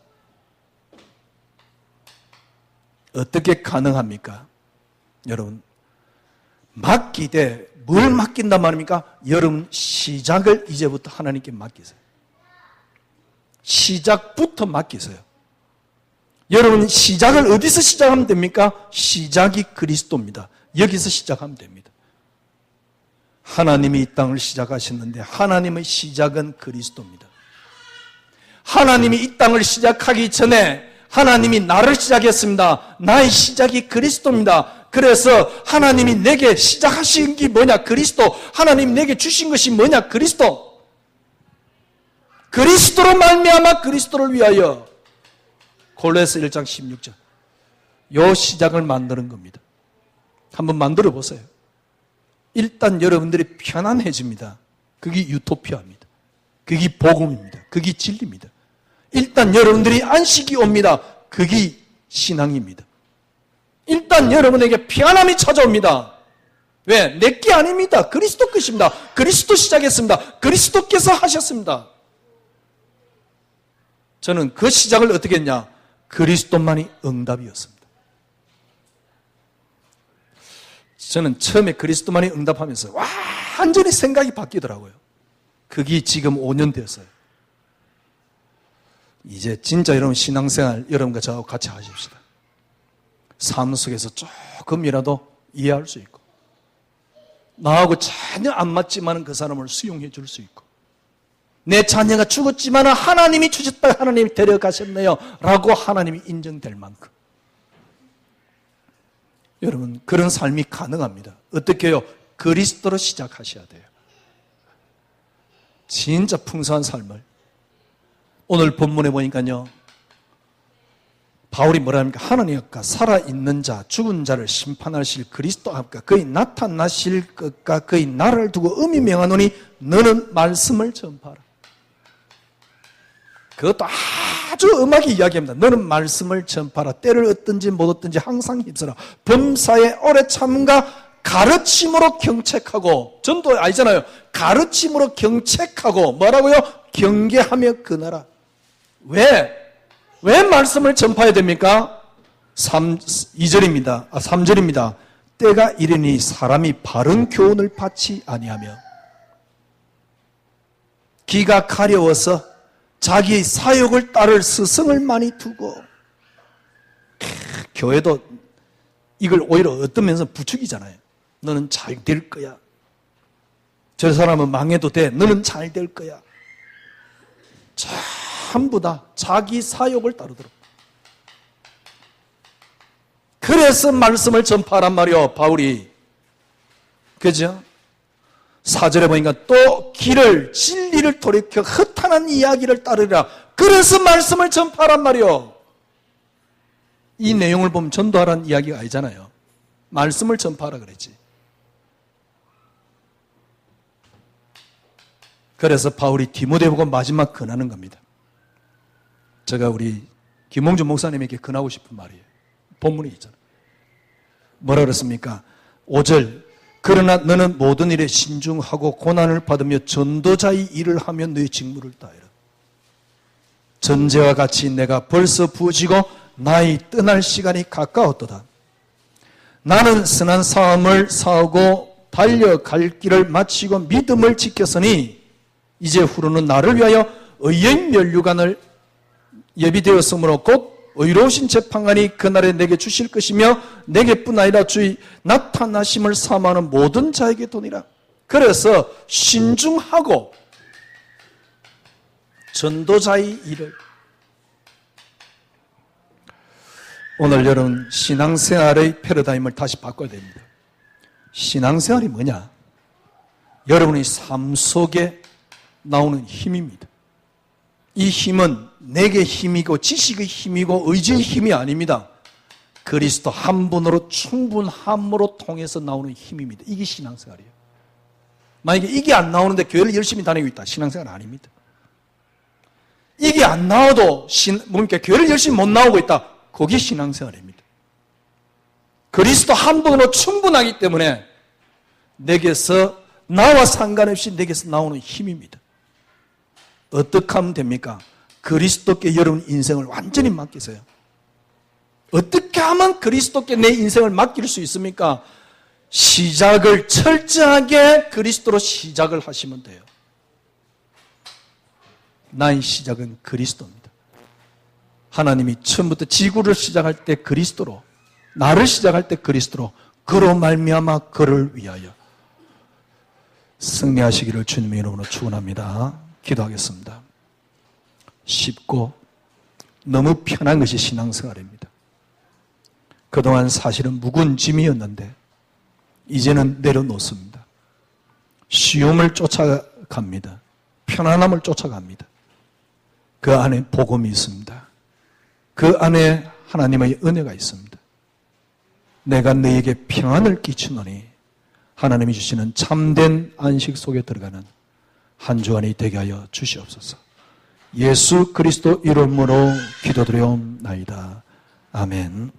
어떻게 가능합니까? 여러분, 맡기되 뭘 맡긴단 말입니까? 여러분 시작을 이제부터 하나님께 맡기세요. 시작부터 맡기세요. 여러분 시작을 어디서 시작하면 됩니까? 시작이 그리스도입니다. 여기서 시작하면 됩니다. 하나님이 이 땅을 시작하셨는데 하나님의 시작은 그리스도입니다. 하나님이 이 땅을 시작하기 전에 하나님이 나를 시작했습니다. 나의 시작이 그리스도입니다. 그래서 하나님이 내게 시작하신 게 뭐냐? 그리스도. 하나님이 내게 주신 것이 뭐냐? 그리스도. 그리스도로 말미암아 그리스도를 위하여. 골로새 1장 16절. 요 시작을 만드는 겁니다. 한번 만들어 보세요. 일단 여러분들이 편안해집니다. 그게 유토피아입니다. 그게 복음입니다. 그게 진리입니다. 일단 여러분들이 안식이 옵니다. 그게 신앙입니다. 일단 여러분에게 평안함이 찾아옵니다. 왜? 내게 아닙니다. 그리스도 것입니다. 그리스도 시작했습니다. 그리스도께서 하셨습니다. 저는 그 시작을 어떻게 했냐? 그리스도만이 응답이었습니다. 저는 처음에 그리스도만이 응답하면서 완전히 생각이 바뀌더라고요. 그게 지금 5년 되었어요. 이제 진짜 여러분 신앙생활 여러분과 저하고 같이 하십시다. 삶 속에서 조금이라도 이해할 수 있고 나하고 전혀 안 맞지만 그 사람을 수용해 줄 수 있고 내 자녀가 죽었지만 하나님이 주셨다, 하나님이 데려가셨네요 라고 하나님이 인정될 만큼 여러분 그런 삶이 가능합니다. 어떻게 해요? 그리스도로 시작하셔야 돼요. 진짜 풍성한 삶을. 오늘 본문에 보니까요 바울이 뭐라 합니까? 하나님 앞과 살아있는 자, 죽은 자를 심판하실 그리스도 앞과 그의 나타나실 것과 그의 나라를 두고 엄히 명하노니 너는 말씀을 전파하라. 그것도 아주 엄하게 이야기합니다. 너는 말씀을 전파하라. 때를 얻든지 못 얻든지 항상 힘써라. 범사에 오래 참가 가르침으로 경책하고, 전도 아니잖아요. 가르침으로 경책하고 뭐라고요? 경계하며 근하라. 왜 말씀을 전파해야 됩니까? 3절입니다. 때가 이르니 사람이 바른 교훈을 받지 아니하며 기가 가려워서 자기의 사욕을 따를 스승을 많이 두고. 교회도 이걸 오히려 어떤 면에서 부추기잖아요. 너는 잘 될 거야. 저 사람은 망해도 돼. 너는 잘 될 거야. 전부 다 자기 사욕을 따르도록. 그래서 말씀을 전파하란 말이요, 바울이. 그죠? 4절에 보니까 또 길을, 진리를 돌이켜 허탄한 이야기를 따르라. 그래서 말씀을 전파하란 말이요. 이 내용을 보면 전도하라는 이야기가 아니잖아요. 말씀을 전파하라 그랬지. 그래서 바울이 디모데 보고 마지막 권하는 겁니다. 제가 우리 김홍준 목사님에게 권하고 싶은 말이에요. 본문에 있잖아요. 뭐라 그랬습니까? 5절. 그러나 너는 모든 일에 신중하고 고난을 받으며 전도자의 일을 하며 너의 직무를 다하라. 전제와 같이 내가 벌써 부어지고 나의 떠날 시간이 가까웠도다. 나는 선한 싸움을 싸우고 달려갈 길을 마치고 믿음을 지켰으니 이제 후로는 나를 위하여 의의 면류관을 예비되었으므로 곧 의로우신 재판관이 그날에 내게 주실 것이며 내게뿐 아니라 주의 나타나심을 사모하는 모든 자에게 도니라. 그래서 신중하고 전도자의 일을. 오늘 여러분 신앙생활의 패러다임을 다시 바꿔야 됩니다. 신앙생활이 뭐냐? 여러분의 삶 속에 나오는 힘입니다. 이 힘은 내게 힘이고 지식의 힘이고 의지의 힘이 아닙니다. 그리스도 한 분으로 충분함으로 통해서 나오는 힘입니다. 이게 신앙생활이에요. 만약에 이게 안 나오는데 교회를 열심히 다니고 있다. 신앙생활 아닙니다. 이게 안 나와도 뭡니까? 교회를 열심히 못 나오고 있다. 그게 신앙생활입니다. 그리스도 한 분으로 충분하기 때문에 내게서 나와 상관없이 내게서 나오는 힘입니다. 어떻게 하면 됩니까? 그리스도께 여러분 인생을 완전히 맡기세요. 어떻게 하면 그리스도께 내 인생을 맡길 수 있습니까? 시작을 철저하게 그리스도로 시작을 하시면 돼요. 나의 시작은 그리스도입니다. 하나님이 처음부터 지구를 시작할 때 그리스도로, 나를 시작할 때 그리스도로, 그로 말미암아 그를 위하여 승리하시기를 주님의 이름으로 축원합니다. 기도하겠습니다. 쉽고 너무 편한 것이 신앙생활입니다. 그동안 사실은 묵은 짐이었는데 이제는 내려놓습니다. 쉬움을 쫓아갑니다. 편안함을 쫓아갑니다. 그 안에 복음이 있습니다. 그 안에 하나님의 은혜가 있습니다. 내가 너에게 평안을 끼치노니 하나님이 주시는 참된 안식 속에 들어가는 한 주간이 되게 하여 주시옵소서. 예수 그리스도 이름으로 기도드려옵나이다. 아멘.